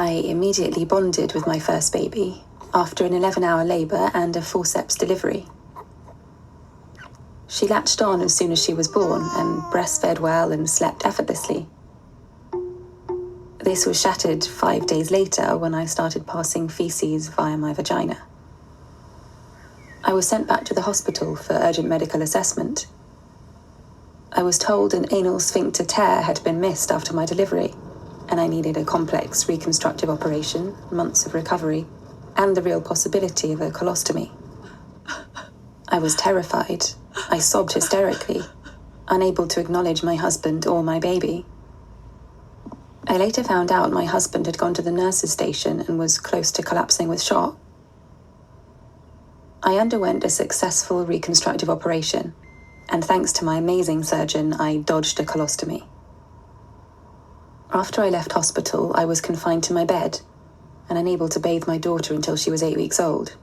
I immediately bonded with my first baby after an 11-hour labour and a forceps delivery. She latched on as soon as she was born and breastfed well and slept effortlessly. This was shattered 5 days later when I started passing feces via my vagina. I was sent back to the hospital for urgent medical assessment. I was told an anal sphincter tear had been missed after my delivery, and I needed a complex reconstructive operation, months of recovery, and the real possibility of a colostomy. I was terrified. I sobbed hysterically, unable to acknowledge my husband or my baby. I later found out my husband had gone to the nurse's station and was close to collapsing with shock. I underwent a successful reconstructive operation, and thanks to my amazing surgeon, I dodged a colostomy. After I left hospital, I was confined to my bed and unable to bathe my daughter until she was 8 weeks old.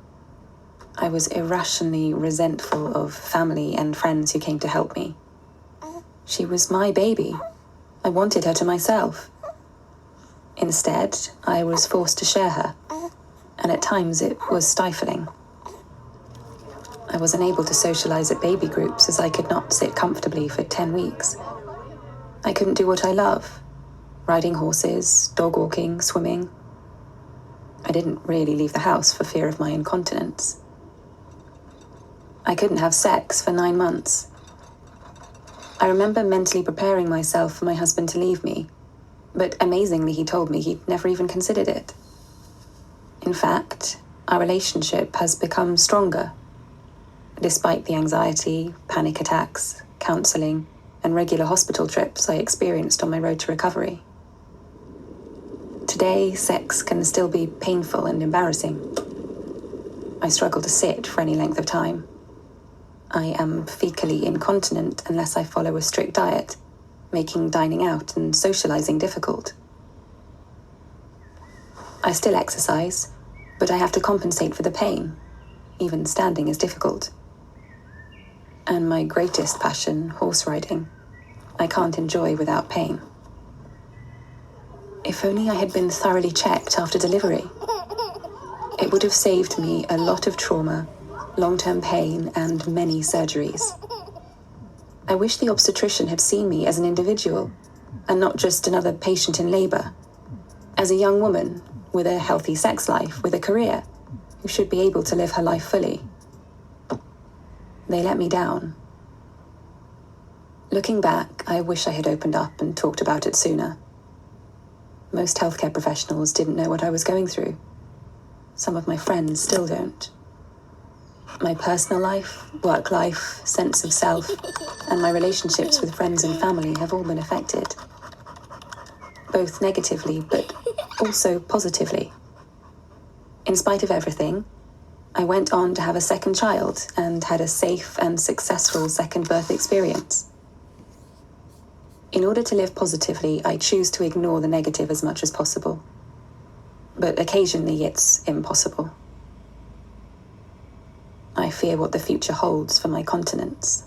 I was irrationally resentful of family and friends who came to help me. She was my baby. I wanted her to myself. Instead, I was forced to share her, and at times it was stifling. I was unable to socialize at baby groups as I could not sit comfortably for 10 weeks. I couldn't do what I love: riding horses, dog walking, swimming. I didn't really leave the house for fear of my incontinence. I couldn't have sex for 9 months. I remember mentally preparing myself for my husband to leave me, but amazingly he told me he'd never even considered it. In fact, our relationship has become stronger, despite the anxiety, panic attacks, counselling, and regular hospital trips I experienced on my road to recovery. Today, sex can still be painful and embarrassing. I struggle to sit for any length of time. I am fecally incontinent unless I follow a strict diet, making dining out and socializing difficult. I still exercise, but I have to compensate for the pain. Even standing is difficult. And my greatest passion, horse riding, I can't enjoy without pain. If only I had been thoroughly checked after delivery. It would have saved me a lot of trauma, long-term pain, and many surgeries. I wish the obstetrician had seen me as an individual, and not just another patient in labour. As a young woman, with a healthy sex life, with a career, who should be able to live her life fully. They let me down. Looking back, I wish I had opened up and talked about it sooner. Most healthcare professionals didn't know what I was going through. Some of my friends still don't. My personal life, work life, sense of self, and my relationships with friends and family have all been affected. Both negatively, but also positively. In spite of everything, I went on to have a second child and had a safe and successful second birth experience. In order to live positively, I choose to ignore the negative as much as possible. But occasionally it's impossible. I fear what the future holds for my continence.